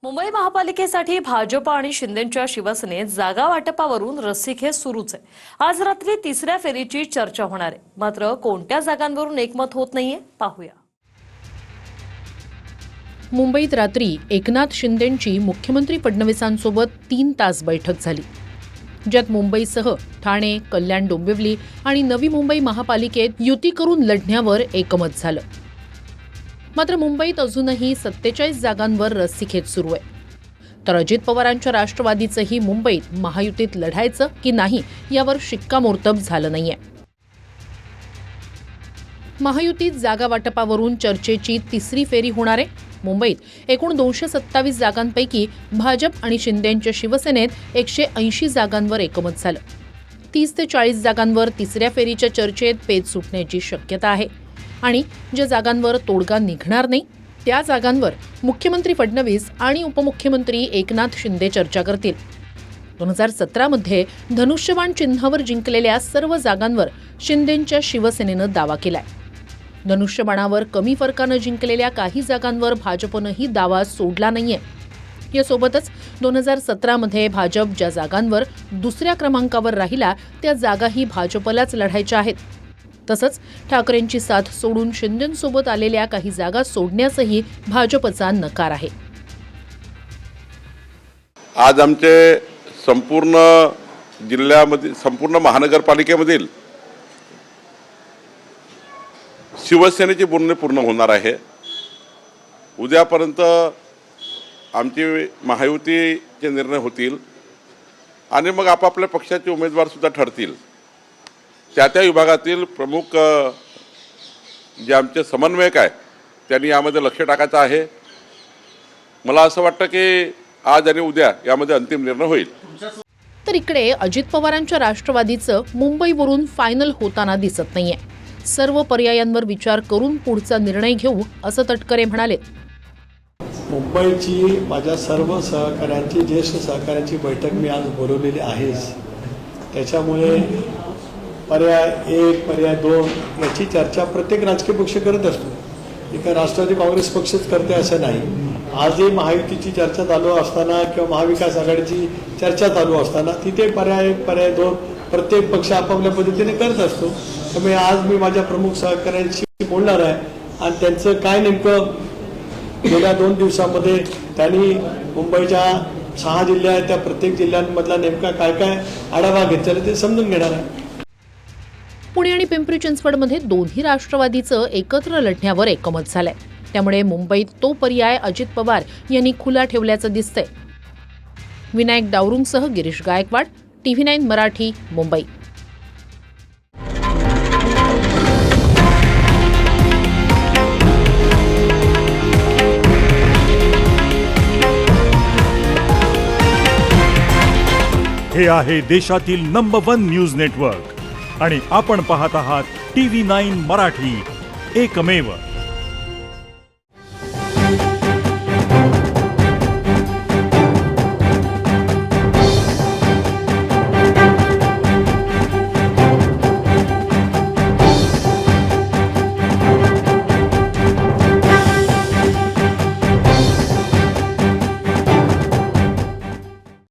मुंबई महापालिकेसाठी भाजप आणि शिंदेच्या शिवसेनेत जागा वाटपावरून रस्सीखेच सुरूच आहे। आज रात्री तिसऱ्या फेरीची चर्चा होणार आहे, मात्र कोणत्या जागांवरून एकमत होत नाहीये पाहूया। मुंबईत रात्री एकनाथ शिंदेंची मुख्यमंत्री फडणवीसांसोबत 3 तास बैठक झाली, ज्यात मुंबईसह ठाणे, कल्याण डोंबिवली आणि नवी मुंबई महापालिकेत युती करून लढण्यावर एकमत झालं। मात्र मुंबईत अजूनही 47 जागांवर रस्सीखेच सुरू आहे। तर अजित पवारांच्या राष्ट्रवादीचंही मुंबईत महायुतीत लढायचं की नाही यावर शिक्कामोर्तब झालं नाहीये। महायुतीत जागा वाटपावरून चर्चेची तिसरी फेरी होणार आहे। मुंबईत एकूण 227 जागांपैकी भाजप आणि शिंदेच्या शिवसेनेत 180 जागांवर एकमत झालं। 30 ते 40 जागांवर तिसऱ्या फेरीच्या चर्चेत पेच सुटण्याची शक्यता आहे आणि ज्या जागांवर तोडगा निघणार नाही त्या जागांवर मुख्यमंत्री फडणवीस आणि उपमुख्यमंत्री एकनाथ शिंदे चर्चा करतील। 2017 मध्ये धनुष्यबाण चिन्हावर जिंकलेल्या सर्व जागांवर शिंदेच्या शिवसेनेनं दावा केलाय। धनुष्यबाणावर कमी फरकानं जिंकलेल्या काही जागांवर भाजपनंही दावा सोडला नाहीये। यासोबतच 2017 मध्ये भाजप ज्या जागांवर दुसऱ्या क्रमांकावर राहिला त्या जागाही भाजपलाच लढायच्या आहेत। तसंच ठाकरेंची साथ सोडून शिंदेंसोबत आलेल्या काही जागा सोडण्यासही भाजपचा नकार आहे। आज आमचे संपूर्ण जिल्ह्यामध्ये संपूर्ण महानगरपालिकेमधील शिवसेनेची बोलणी पूर्ण होणार आहे। उद्यापर्यंत आमची महायुतीचे निर्णय होतील आणि मग आपापल्या पक्षाचे उमेदवार सुद्धा ठरतील। त्या विभागातील प्रमुख जे आमचे समन्वयक आहे त्यांनी यामध्ये लक्ष टाकायचं आहे। मला असं वाटतं की आज आणि उद्या यामध्ये अंतिम निर्णय होईल। तर इकडे अजित पवारांच्या राष्ट्रवादीचं मुंबईवरून फायनल होताना दिसत नाहीये। सर्व पर्यायांवर विचार करून पुढचा निर्णय घेऊ असं तटकरे म्हणाले। मुंबईची माझ्या सर्व सहकाऱ्यांची ज्येष्ठ सहकाऱ्यांची बैठक मी आज बोलवलेली आहेच। त्याच्यामुळे पर्याय 1 पर्याय 2 याची चर्चा प्रत्येक राजकीय पक्ष करत असतो। एका राष्ट्रवादी काँग्रेस पक्षच करते असं नाही। आजही महायुतीची चर्चा चालू असताना किंवा महाविकास आघाडीची चर्चा चालू असताना तिथे पर्याय 1 पर्याय 2 प्रत्येक पक्ष आपापल्या पद्धतीने करत असतो। त्यामुळे आज मी माझ्या प्रमुख सहकाऱ्यांशी बोलणार आहे आणि त्यांचं काय नेमकं गेल्या 2 दिवसामध्ये त्यांनी मुंबईच्या 6 जिल्हे आहेत त्या प्रत्येक जिल्ह्यांमधला नेमका काय काय आढावा घेतलेला ते समजून घेणार आहे। पुणे आणि पिंपरी चिंचवडमध्ये दोन्ही राष्ट्रवादीचं एकत्र लढण्यावर एकमत झालंय। त्यामुळे मुंबईत तो पर्याय अजित पवार यांनी खुला ठेवल्याचं दिसतंय। विनायक डावरुंगसह गिरीश गायकवाड, TV9 मराठी, मुंबई। हे आहे देशातील नंबर 1 न्यूज नेटवर्क आणि आपण पाहत आहात TV9 मराठी, एकमेव।